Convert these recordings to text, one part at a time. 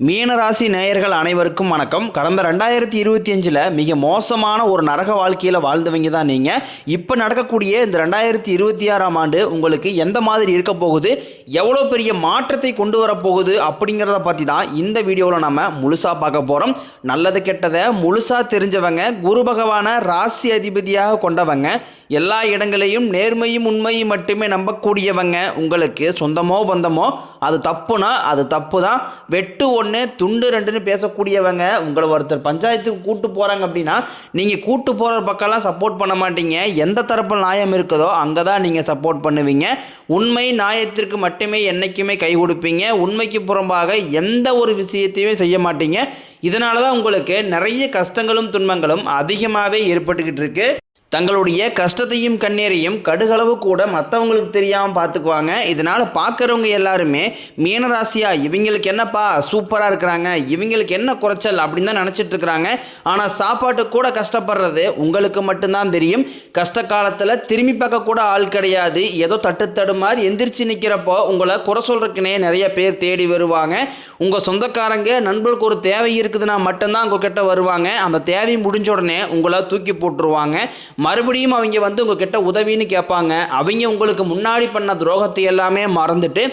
மீனராசி நேயர்கள் அனைவருக்கும் வணக்கம். கடந்த 2025 மிக மோசமான ஒரு நரக வாழ்க்கையில் வாழ்ந்தவங்க தான் நீங்கள். இப்போ நடக்கக்கூடிய இந்த 2026ஆம் ஆண்டு உங்களுக்கு எந்த மாதிரி இருக்க போகுது, எவ்வளோ பெரிய மாற்றத்தை கொண்டு வரப்போகுது அப்படிங்கிறத பற்றி தான் இந்த வீடியோவில் நம்ம முழுசாக பார்க்க போகிறோம். நல்லது கெட்டதை முழுசாக தெரிஞ்சவங்க, குரு பகவானை ராசி அதிபதியாக கொண்டவங்க, எல்லா இடங்களையும் நேர்மையும் உண்மையும் மட்டுமே நம்பக்கூடியவங்க, உங்களுக்கு சொந்தமோ பந்தமோ அது தப்புனா அது தப்பு தான், வெட்டு ஒன்று துண்டு ரெண்டுன்னு பேசக்கூடியவங்க, உங்களை ஒருத்தர் பஞ்சாயத்துக்கு கூட்டு போகிறாங்க அப்படின்னா நீங்கள் கூட்டு போகிற பக்கம்லாம் சப்போர்ட் பண்ண மாட்டீங்க. எந்த தரப்பில் நியாயம் இருக்குதோ அங்கே தான் நீங்கள் சப்போர்ட் பண்ணுவீங்க. உண்மை நியாயத்திற்கு மட்டுமே என்றைக்குமே கை கொடுப்பீங்க. உண்மைக்கு புறம்பாக எந்த ஒரு விஷயத்தையுமே செய்ய மாட்டீங்க. இதனால தான் உங்களுக்கு நிறைய கஷ்டங்களும் துன்பங்களும் அதிகமாகவே ஏற்பட்டுக்கிட்டு இருக்கு. தங்களுடைய கஷ்டத்தையும் கண்ணீரையும் கடுகளவு கூட மற்றவங்களுக்கு தெரியாமல் பார்த்துக்குவாங்க. இதனால் பார்க்குறவங்க எல்லாருமே மீனராசியா இவங்களுக்கு என்னப்பா சூப்பராக இருக்கிறாங்க, இவங்களுக்கு என்ன குறைச்சல் அப்படின்னு தான் நினச்சிட்டு இருக்கிறாங்க. ஆனால் சாப்பாட்டுக்கு கூட கஷ்டப்படுறது உங்களுக்கு மட்டும்தான் தெரியும். கஷ்ட காலத்தில் திரும்பி பார்க்க கூட ஆள் கிடையாது. ஏதோ தட்டு மாதிரி எந்திரிச்சு நிற்கிறப்போ உங்களை குறை சொல்கிறதுக்குனே நிறைய பேர் தேடி வருவாங்க. உங்கள் சொந்தக்காரங்க நண்பர்களுக்கு ஒரு தேவை இருக்குதுன்னா மட்டும்தான் உங்ககிட்ட வருவாங்க. அந்த தேவை முடிஞ்ச உடனே உங்களை தூக்கி போட்டுருவாங்க. மறுபடியும் அவங்க வந்து உங்ககிட்ட உதவின்னு கேட்பாங்க. அவங்க உங்களுக்கு முன்னாடி பண்ண துரோகத்தை எல்லாமே மறந்துட்டு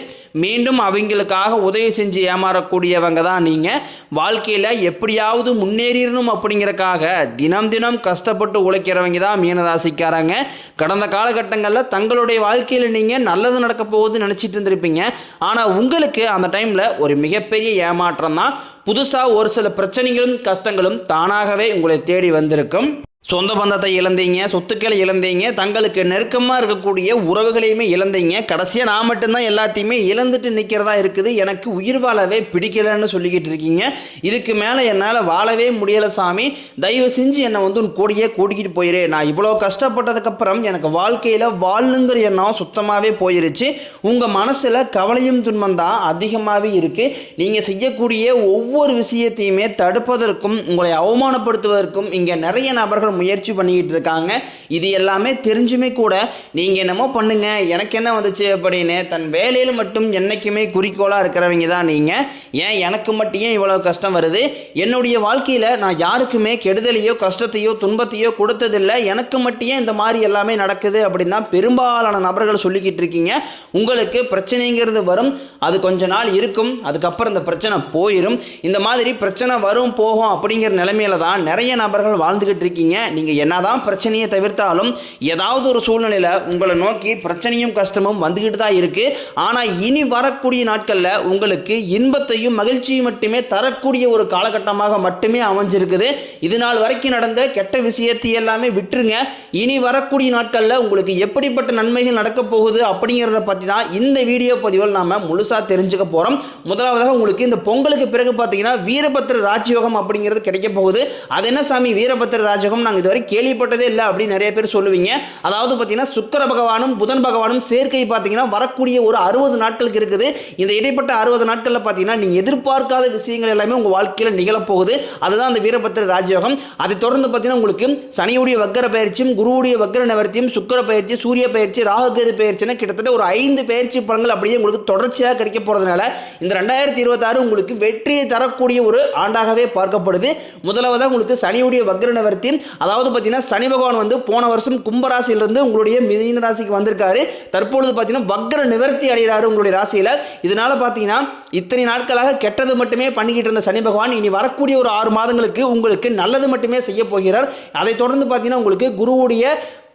மீண்டும் அவங்களுக்காக உதவி செஞ்சு ஏமாறக்கூடியவங்க தான் நீங்கள். வாழ்க்கையில் எப்படியாவது முன்னேறிடணும் அப்படிங்கிறக்காக தினம் தினம் கஷ்டப்பட்டு உழைக்கிறவங்க தான் மீனராசிக்காரங்க. கடந்த காலகட்டங்களில் தங்களுடைய வாழ்க்கையில் நீங்கள் நல்லது நடக்க போகுதுன்னு நினச்சிட்டு இருந்திருப்பீங்க. ஆனால் உங்களுக்கு அந்த டைமில் ஒரு மிகப்பெரிய ஏமாற்றம் தான். புதுசாக ஒரு சில பிரச்சனைகளும் கஷ்டங்களும் தானாகவே உங்களை தேடி வந்திருக்கும். சொந்த பந்தத்தை இழந்தீங்க, சொத்துக்களை இழந்தீங்க, தங்களுக்கு நெருக்கமாக இருக்கக்கூடிய உறவுகளையுமே இழந்தீங்க. கடைசியாக நான் மட்டும்தான் எல்லாத்தையுமே இழந்துட்டு நிற்கிறதா இருக்குது, எனக்கு உயிர் வாழவே பிடிக்கலன்னு சொல்லிக்கிட்டு இருக்கீங்க. இதுக்கு மேலே என்னால் வாழவே முடியலை சாமி, தயவு செஞ்சு என்னை வந்து உன் கூடியே கூட்டிக்கிட்டு போயிரு. நான் இவ்வளோ கஷ்டப்பட்டதுக்கப்புறம் எனக்கு வாழ்க்கையில் வாழுங்கிற எண்ணம் சுத்தமாகவே போயிருச்சு. உங்கள் மனசில் கவலையும் துன்பம் தான் அதிகமாகவே இருக்குது. நீங்கள் செய்யக்கூடிய ஒவ்வொரு விஷயத்தையுமே தடுப்பதற்கும் உங்களை அவமானப்படுத்துவதற்கும் இங்கே நிறைய நபர்கள் முயற்சி பண்ணிக்கிட்டு இருக்காங்க. இது எல்லாமே தெரிஞ்சுமே கூட நீங்கள் என்னமோ பண்ணுங்க, எனக்கு என்ன வந்துச்சு அப்படின்னு தன் வேலையில் மட்டும் என்றைக்குமே குறிக்கோளாக இருக்கிறவங்க தான் நீங்கள். ஏன் எனக்கு மட்டும் ஏன் இவ்வளோ கஷ்டம் வருது, என்னுடைய வாழ்க்கையில் நான் யாருக்குமே கெடுதலையோ கஷ்டத்தையோ துன்பத்தையோ கொடுத்ததில்லை, எனக்கு மட்டும் இந்த மாதிரி எல்லாமே நடக்குது அப்படின்னு தான் பெரும்பாலான நபர்கள் சொல்லிக்கிட்டு இருக்கீங்க. உங்களுக்கு பிரச்சனைங்கிறது வரும், அது கொஞ்ச நாள் இருக்கும், அதுக்கப்புறம் இந்த பிரச்சனை போயிடும். இந்த மாதிரி பிரச்சனை வரும் போகும் அப்படிங்கிற நிலைமையில தான் நிறைய நபர்கள் வாழ்ந்துக்கிட்டு இருக்கீங்க. நீங்கள் என்னதான் பிரச்சனையை தவிர்த்தாலும் ஏதாவது ஒரு சூழ்நிலையில் உங்களை நோக்கி பிரச்சனையும் கஷ்டமும் வந்துக்கிட்டு தான் இருக்குது. ஆனால் இனி வரக்கூடிய நாட்களில் உங்களுக்கு இன்பத்தையும் மகிழ்ச்சியும் மட்டுமே தரக்கூடிய ஒரு காலகட்டமாக மட்டுமே அமைஞ்சிருக்குது. இது நாள் வரைக்கும் நடந்த கெட்ட விஷயத்தை எல்லாமே விட்டுருங்க. இனி வரக்கூடிய நாட்களில் உங்களுக்கு எப்படிப்பட்ட நன்மைகள் நடக்க போகுது அப்படிங்கிறத பற்றி தான் இந்த வீடியோ பதிவில் நாம் முழுசாக தெரிஞ்சுக்க போகிறோம். முதலாவதாக உங்களுக்கு இந்த பொங்கலுக்கு பிறகு பார்த்தீங்கன்னா வீரபத்திர ராஜயோகம் அப்படிங்கிறது கிடைக்க போகுது. அது என்ன சாமி வீரபத்திர ராஜயோகம், நாங்கள் இதுவரை கேள்விப்பட்டதே இல்லை அப்படின்னு நிறைய பேர் சொல்லுவீங்க. அதாவது பார்த்தீங்கன்னா சுக்கிர பகவானும் புதன் பகவானும் சேர்க்கை பார்த்தீங்கன்னா வரக்கூடிய ஒரு 60 நாட்களுக்கு இருக்குது. இந்த இடைப்பட்ட 60 நாட்களில் பார்த்தீங்கன்னா நீங்கள் எதிர்பார்க்காத விஷயங்கள் எல்லாமே உங்கள் வாழ்க்கையில் நிகழப்போகுது. அதுதான் அந்த வீரபத்திர ராஜயோகம். அதை தொடர்ந்து பார்த்தீங்கன்னா உங்களுக்கு சனியுடைய வக்கர பயிற்சியும் குருவுடைய வக்கர நிவர்த்தியும் சுக்கிர பயிற்சி சூரிய பயிற்சி ராகுகேது பயிற்சினா கிட்டத்தட்ட ஒரு 5 பயிற்சி பலன்கள் அப்படியே உங்களுக்கு தொடர்ச்சியாக கிடைக்க போகிறதுனால இந்த 2026 உங்களுக்கு வெற்றியை தரக்கூடிய ஒரு ஆண்டாகவே பார்க்கப்படுது. முதலாவதாக உங்களுக்கு சனியுடைய வக்கர நிவர்த்தி, அதாவது பார்த்தீங்கன்னா சனி பகவான் வந்து போன வருஷம் கும்பராசியிலிருந்து உங்களுடைய மீன ராசிக்கு வந்திருக்காரு. தற்பொழுது பார்த்தீங்கன்னா வக்ர நிவர்த்தி அடைகிறாரு உங்களுடைய ராசியில். இதனால பார்த்தீங்கன்னா இத்தனை நாட்களாக கெட்டது மட்டுமே பண்ணிக்கிட்டு இருந்த சனி பகவான் இனி வரக்கூடிய ஒரு 6 மாதங்களுக்கு உங்களுக்கு நல்லது மட்டுமே செய்ய போகிறார். அதை தொடர்ந்து பார்த்தீங்கன்னா உங்களுக்கு குருவுடைய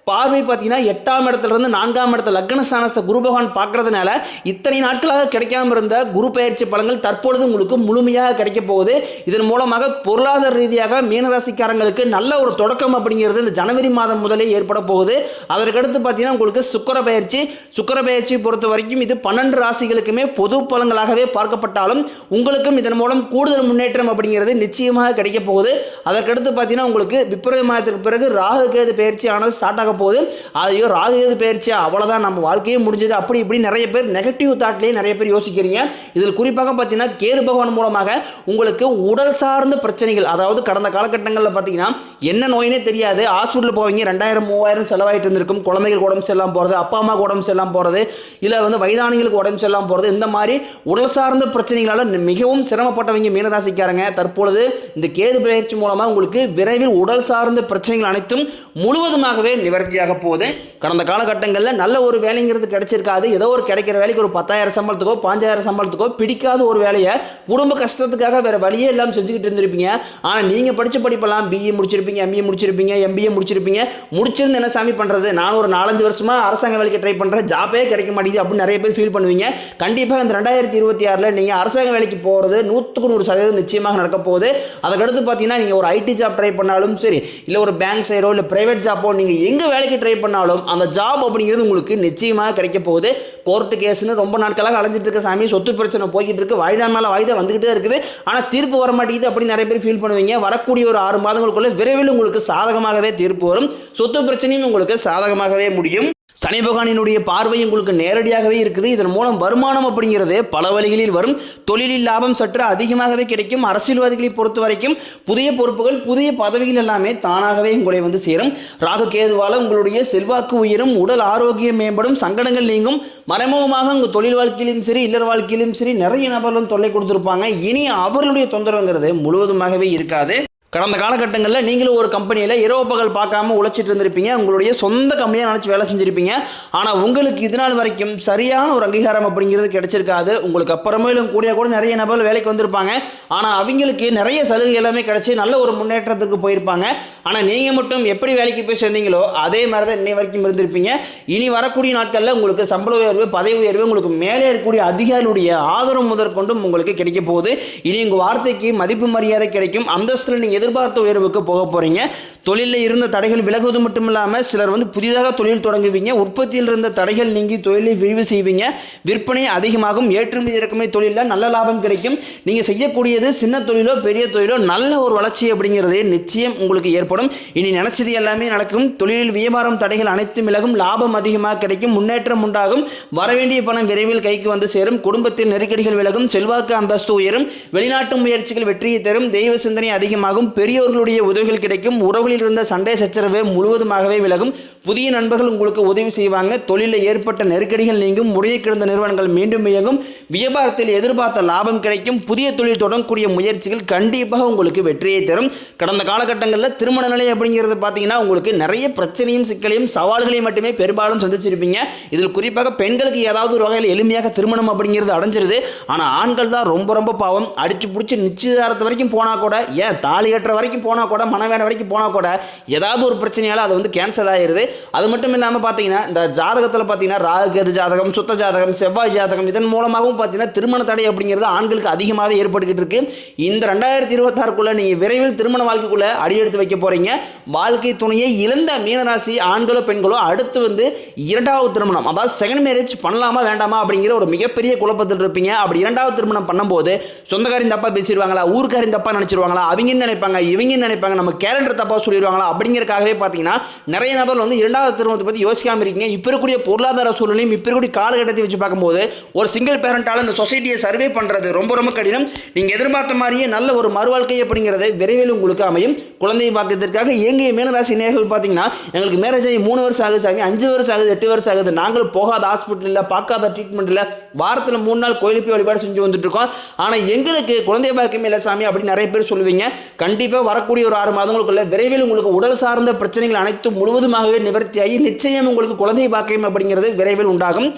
பார்வை பார்த்தீங்கன்னா 8ஆம் இடத்துலேருந்து 4ஆம் இடத்துல லக்னஸ்தானத்தை குரு பகவான் பார்க்கறதுனால இத்தனை நாட்களாக கிடைக்காம இருந்த குரு பயிற்சி பலன்கள் தற்பொழுது உங்களுக்கு முழுமையாக கிடைக்க போகுது. இதன் மூலமாக பொருளாதார ரீதியாக மீனராசிக்காரங்களுக்கு நல்ல ஒரு தொடக்கம் அப்படிங்கிறது இந்த ஜனவரி மாதம் முதலே ஏற்பட போகுது. அதற்கடுத்து பார்த்தீங்கன்னா உங்களுக்கு சுக்கிர பயிற்சி பொறுத்த வரைக்கும் இது 12 ராசிகளுக்குமே பொது பலன்களாகவே பார்க்கப்பட்டாலும் உங்களுக்கும் இதன் மூலம் கூடுதல் முன்னேற்றம் அப்படிங்கிறது நிச்சயமாக கிடைக்க போகுது. அதற்கடுத்து பார்த்தீங்கன்னா உங்களுக்கு பிப்ரவரி மாதத்திற்கு பிறகு ராகு கேது பயிற்சி ஆனது ஸ்டார்ட் ஆக போகுது, அதையோ ராகு கேது பயிற்சி அவ்வளோதான் நம்ம வாழ்க்கையே முடிஞ்சது அப்படி இப்படி நிறைய பேர் நெகட்டிவ் தாட்லேயே நிறைய பேர் யோசிக்கிறீங்க. இதில் குறிப்பாக பார்த்தீங்கன்னா கேது பகவான் மூலமாக உங்களுக்கு உடல் சார்ந்த பிரச்சனைகள், அதாவது கடந்த காலகட்டங்களில் பார்த்தீங்கன்னா என்ன நோயினே தெரியாது, ஹாஸ்பிட்டல் போவீங்க 2000-3000 செலவாயிட்டு இருந்திருக்கும். குழந்தைகளுக்கு உடம்பு சரியில்லாமல் போகிறது, அப்பா அம்மாவுக்கு உடம்பு சரியில்லாமல் போகிறது, இல்லை வந்து வயதானிகளுக்கு உடம்பு சரியில்லாமல் போகிறது, இந்த மாதிரி உடல் சார்ந்த பிரச்சனைகளால் மிகவும் சிரமப்பட்டவங்க மீனராசிக்காரங்க தற்பொழுது இந்த கேது பயிற்சி மூலமாக உங்களுக்கு விரைவில் உடல் சார்ந்த பிரச்சனைகள் அனைத்தும் முழுவதுமாகவே நிவர்த்தியாக போகுது. கடந்த காலகட்டங்களில் நல்ல ஒரு வேலைங்கிறது கிடைச்சிருக்காது. ஏதோ ஒரு கிடைக்கிற வேலைக்கு ஒரு 10,000 சம்பளத்துக்கோ 5,000 சம்பளத்துக்கோ பிடிக்காத ஒரு வேலையை குடும்ப கஷ்டத்துக்காக வேற வழியே இல்லாமல் செஞ்சுக்கிட்டு இருந்திருப்பீங்க. ஆனால் நீங்கள் படித்த படிப்பெல்லாம் பிஇ முடிச்சிருப்பீங்க, எம்இ முடிச்சிருப்பீங்க, எம்பிஏ முடிச்சிருப்பீங்க. முடிச்சிருந்து என்ன சாமி பண்ணுறது, நான் ஒரு 4-5 வருஷமா அரசாங்க வேலைக்கு ட்ரை பண்ணுறேன், ஜாபே கிடைக்க மாட்டேங்குது அப்படின்னு நிறைய பேர் ஃபீல் பண்ணுவீங்க. கண்டிப்பாக இந்த 2026 நீங்கள் அரசாங்க வேலைக்கு போகிறது 100% நிச்சயமாக நடக்க போகுது. அதுக்கடுத்து பார்த்தீங்கன்னா நீங்கள் ஒரு ஐடி ஜாப் ட்ரை பண்ணாலும் சரி, இல்லை ஒரு பேங்க் சைடோ இல்லை பிரைவேட் ஜாப்போ நீங்கள் எங்கே வேலைக்கு ட்ரை பண்ணாலும் அந்த ஜாப் அப்படிங்கிறது உங்களுக்கு நிச்சயமாக கிடைக்க போகுது. கோர்ட்டு கேஸ்னு ரொம்ப நாட்களாக அலைஞ்சிட்டு இருக்க சாமி, சொத்து பிரச்சனை போய்கிட்டு இருக்கு, வாய்தா மேலே வாய்தா வந்துகிட்டே இருக்குது, ஆனால் தீர்ப்பு வர மாட்டேங்குது அப்படி நிறைய பேர் ஃபீல் பண்ணுவீங்க. வரக்கூடிய ஒரு 6 மாதங்களுக்குள்ள விரைவில் உங்களுக்கு சாதகமாகவே தீர்ப்பு வரும். சொத்து பிரச்சனையும் உங்களுக்கு சாதகமாகவே முடியும். சனி பகவானினுடைய பார்வை உங்களுக்கு நேரடியாகவே இருக்குது. இதன் மூலம் வருமானம் அப்படிங்கிறது பல வழிகளில் வரும். தொழிலில் லாபம் சற்று அதிகமாகவே கிடைக்கும். அரசியல்வாதிகளை பொறுத்த வரைக்கும் புதிய பொறுப்புகள், புதிய பதவிகள் எல்லாமே தானாகவே உங்களை வந்து சேரும். ராகு கேதுவால உங்களுடைய செல்வாக்கு உயரும், உடல் ஆரோக்கியம் மேம்படும், சங்கடங்கள் நீங்கும். மறைமுகமாக உங்கள் தொழில் வாழ்க்கையிலும் சரி, இல்லற வாழ்க்கையிலும் சரி நிறைய நபர்களும் தொல்லை கொடுத்துருப்பாங்க. இனி அவர்களுடைய தொந்தரவுங்கிறது முழுவதுமாகவே இருக்காது. கடந்த காலகட்டங்களில் நீங்களும் ஒரு கம்பெனியில் இரவு பகல் பார்க்காம உழைச்சிட்டு இருந்திருப்பீங்க, உங்களுடைய சொந்த கம்பெனியாக நினச்சி வேலை செஞ்சுருப்பீங்க. ஆனால் உங்களுக்கு இது நாள் வரைக்கும் சரியான ஒரு அங்கீகாரம் அப்படிங்கிறது கிடைச்சிருக்காது. உங்களுக்கு அப்புறமேலும் கூட நிறைய நபர்கள் வேலைக்கு வந்திருப்பாங்க. ஆனால் அவங்களுக்கு நிறைய சலுகை எல்லாமே கிடைச்சி நல்ல ஒரு முன்னேற்றத்துக்கு போயிருப்பாங்க. ஆனால் நீங்கள் மட்டும் எப்படி வேலைக்கு போய் சேர்ந்தீங்களோ அதே மாதிரி தான் இன்னை வரைக்கும் இருந்திருப்பீங்க. இனி வரக்கூடிய நாட்களில் உங்களுக்கு சம்பள உயர்வு, பதவி உயர்வு, உங்களுக்கு மேலே இருக்கக்கூடிய அதிகாரிகளுடைய ஆதரவு முதற்கொண்டும் உங்களுக்கு கிடைக்க போகுது. இனி உங்கள் வார்த்தைக்கு மதிப்பு மரியாதை கிடைக்கும். அந்தஸ்தில் நீங்கள் எதிர்பார்த்த உயர்வுக்கு போக போறீங்க. தொழிலில் இருந்த தடைகள் விலகுவது மட்டும் இல்லாமல் சிலர் வந்து புதிதாக தொழில் தொடங்குவீங்க. உற்பத்தியில் இருந்த தடைகள் நீங்கி தொழிலை விரிவு செய்வீங்க. விற்பனை அதிகமாகும். ஏற்றுமதி இறக்குமதி தொழிலில் நல்ல லாபம் கிடைக்கும். நீங்கள் செய்யக்கூடியது சின்ன தொழிலோ பெரிய தொழிலோ நல்ல ஒரு வளர்ச்சி அப்படிங்கிறது நிச்சயம் உங்களுக்கு ஏற்படும். இனி நினைச்சது எல்லாமே நடக்கும். தொழிலில் வியாபாரம் தடைகள் அனைத்தும் விலகும். லாபம் அதிகமாக கிடைக்கும். முன்னேற்றம் உண்டாகும். வரவேண்டிய பணம் விரைவில் கைக்கு வந்து சேரும். குடும்பத்தில் நெருக்கடிகள் விலகும். செல்வாக்கு அந்தஸ்து உயரும். வெளிநாட்டு முயற்சிகள் வெற்றியை தரும். தெய்வ சிந்தனை அதிகமாகும். பெரியோர்களுடைய உதவிகள் கிடைக்கும். உறவுகளில் இருந்த சண்டை சச்சரவு முழுவதுமாகவே விலகும். புதிய நண்பர்கள் உங்களுக்கு உதவி செய்வாங்க. தொழிலில் ஏற்பட்ட நெருக்கடிகள் நீங்கும். முறையை கிடந்த நிறுவனங்கள் மீண்டும் இயங்கும். வியாபாரத்தில் எதிர்பார்த்த லாபம் கிடைக்கும். புதிய தொழில் தொடங்கக்கூடிய முயற்சிகள் கண்டிப்பாக உங்களுக்கு வெற்றியை தரும். கடந்த காலகட்டங்களில் திருமண நிலை அப்படிங்கிறது பார்த்தீங்கன்னா உங்களுக்கு நிறைய பிரச்சனையும் சிக்கலையும் சவால்களையும் மட்டுமே பெரும்பாலும் சந்திச்சிருப்பீங்க. இதில் குறிப்பாக பெண்களுக்கு ஏதாவது ஒரு வகையில் எளிமையாக திருமணம் அப்படிங்கிறது அடைஞ்சிருது. ஆனால் ஆண்கள் தான் ரொம்ப ரொம்ப பாவம். அடிச்சு பிடிச்சி நிச்சயதாரத்து வரைக்கும் போனால் கூட, ஏன் தாலி கட்டுற வரைக்கும் போனால் கூட, மனவேட வரைக்கும் போனால் கூட ஏதாவது ஒரு பிரச்சனையால் அது வந்து கேன்சல் ஆகிடுது. அது மட்டும் இல்லாமல் பார்த்தீங்கன்னா இந்த ஜாதகத்தில் பார்த்தீங்கன்னா ராகு கேது ஜாதகம், சுத்த ஜாதகம், செவ்வாய் ஜாதகம் இதன் மூலமாகவும் பார்த்தீங்கன்னா திருமண தடை அப்படிங்கிறது ஆண்களுக்கு அதிகமாகவே ஏற்பட்டுக்கிட்டு இருக்கு. இந்த 2026க்குள்ள நீங்கள் விரைவில் திருமண வாழ்க்கைக்குள்ள அடியெடுத்து வைக்க போறீங்க. வாழ்க்கை துணையை இழந்த மீனராசி ஆண்களோ பெண்களோ அடுத்து வந்து 2வது திருமணம், அதாவது செகண்ட் மேரேஜ் பண்ணலாமா வேண்டாமா அப்படிங்கிற ஒரு மிகப்பெரிய குழப்பத்தில் இருப்பீங்க. அப்படி 2வது திருமணம் பண்ணும்போது சொந்தக்காரின் தப்பா பேசிடுவாங்களா, ஊருக்காரின் தப்பா நினைச்சிருவாங்களா, அவங்க நினைப்பாங்க இவங்க நினைப்பாங்க நம்ம கேலண்டர் தப்பா சொல்லிடுவாங்களா அப்படிங்கிறதுக்காகவே பார்த்தீங்கன்னா நிறைய நபர் வந்து 2வது திருமணத்தை பற்றி யோசிக்காம இருக்கீங்க. இப்போ இருக்கக்கூடிய பொருளாதார சூழ்நிலையும் இப்போ இருக்கக்கூடிய காலகட்டத்தை வச்சு பார்க்கும்போது ஒரு சிங்கிள் பேரண்டால் இந்த சொசைட்டியை சர்வே பண்ணுறது ரொம்ப ரொம்ப கடினம். நீங்கள் எதிர்பார்த்த மாதிரியே நல்ல ஒரு மறுவாழ்க்கை அப்படிங்கிறது விரைவில் உங்களுக்கு அமையும். குழந்தை பாக்கியத்திற்காக ஏங்கிய மீனராசி நேயர்கள் பார்த்தீங்கன்னா எங்களுக்கு மேரேஜ் ஆகி 3 வருஷம் ஆகுது சாமி, 5 வருஷம் ஆகுது, 8 வருஷம் ஆகுது, நாங்களும் போகாத ஹாஸ்பிட்டல் இல்லை, பார்க்காத ட்ரீட்மெண்ட் இல்லை, வாரத்தில் 3 நாள் கோயிலுக்கு போய் வழிபாடு செஞ்சு வந்துட்டு இருக்கோம், ஆனால் எங்களுக்கு குழந்தை பாக்கியம் இல்லை சாமி அப்படின்னு நிறைய பேர் சொல்லுவீங்க. கண்டிப்பாக வரக்கூடிய ஒரு 6 மாதங்களுக்குள்ள விரைவில் உங்களுக்கு உடல் சார்ந்த பிரச்சனைகள் அனைத்தும் முழுவதுமாகவே நிவர்த்தியாகி நிச்சயம் உங்களுக்கு குழந்தை பாக்கியம் அப்படிங்கிறது விரைவில் உண்டாகும்.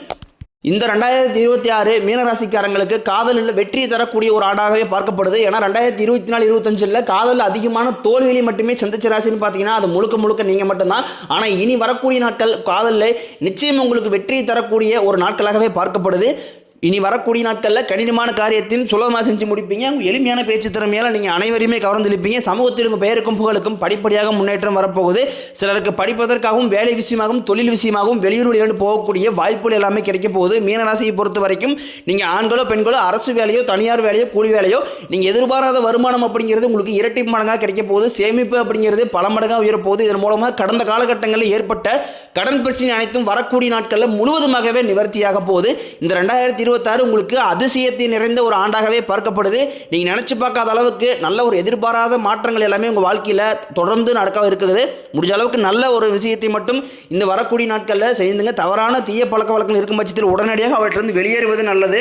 இந்த 2026 மீனராசிக்காரங்களுக்கு காதலில் வெற்றி தரக்கூடிய ஒரு ஆண்டாகவே பார்க்கப்படுது. ஏன்னா 2024-25 காதல் அதிகமான தோல்விகளை மட்டுமே சந்திச்ச ராசின்னு பார்த்தீங்கன்னா அது முழுக்க முழுக்க நீங்கள் மட்டும்தான். ஆனால் இனி வரக்கூடிய நாட்கள் காதலில் நிச்சயம் உங்களுக்கு வெற்றி தரக்கூடிய ஒரு நாட்களாகவே பார்க்கப்படுது. இனி வரக்கூடிய நாட்களில் கடினமான காரியத்தையும் சுலபமாக செஞ்சு முடிப்பீங்க. உங்கள் எளிமையான பேச்சு திறமையால் நீங்கள் அனைவரையுமே கவர்ந்தளிப்பீங்க. சமூகத்தில் உங்கள் பெயருக்கும் புகழுக்கும் படிப்படியாக முன்னேற்றம் வரப்போகுது. சிலருக்கு படிப்பதற்காகவும் வேலை விஷயமாகவும் தொழில் விஷயமாகவும் வெளியூரிலிருந்து போகக்கூடிய வாய்ப்புகள் எல்லாமே கிடைக்க போகுது. மீனராசியை பொறுத்த வரைக்கும் நீங்கள் ஆண்களோ பெண்களோ அரசு வேலையோ தனியார் வேலையோ கூலி வேலையோ நீங்கள் எதிர்பாராத வருமானம் அப்படிங்கிறது உங்களுக்கு இரட்டை மடங்காக கிடைக்க போகுது. சேமிப்பு அப்படிங்கிறது பல மடங்காக உயரப்போகுது. இதன் மூலமாக கடந்த காலகட்டங்களில் ஏற்பட்ட கடன் பிரச்சனை அனைத்தும் வரக்கூடிய நாட்களில் முழுவதுமாகவே நிவர்த்தியாக போகுது. இந்த 2026 உங்களுக்கு அதிசயத்தை நிறைந்த ஒரு ஆண்டாகவே பார்க்கப்படுது. நீங்கள் நினச்சி பார்க்காத அளவுக்கு நல்ல ஒரு எதிர்பாராத மாற்றங்கள் எல்லாமே உங்கள் வாழ்க்கையில் தொடர்ந்து நடக்க இருக்குது. முடிஞ்ச அளவுக்கு நல்ல ஒரு விஷயத்தை மட்டும் இந்த வரக்கூடிய நாட்களில் செய்யுங்க. தவறான தீய பழக்க வழக்கங்கள் இருக்கும் பட்சத்தில் உடனடியாக அவற்றிலிருந்து வெளியேறுவது நல்லது.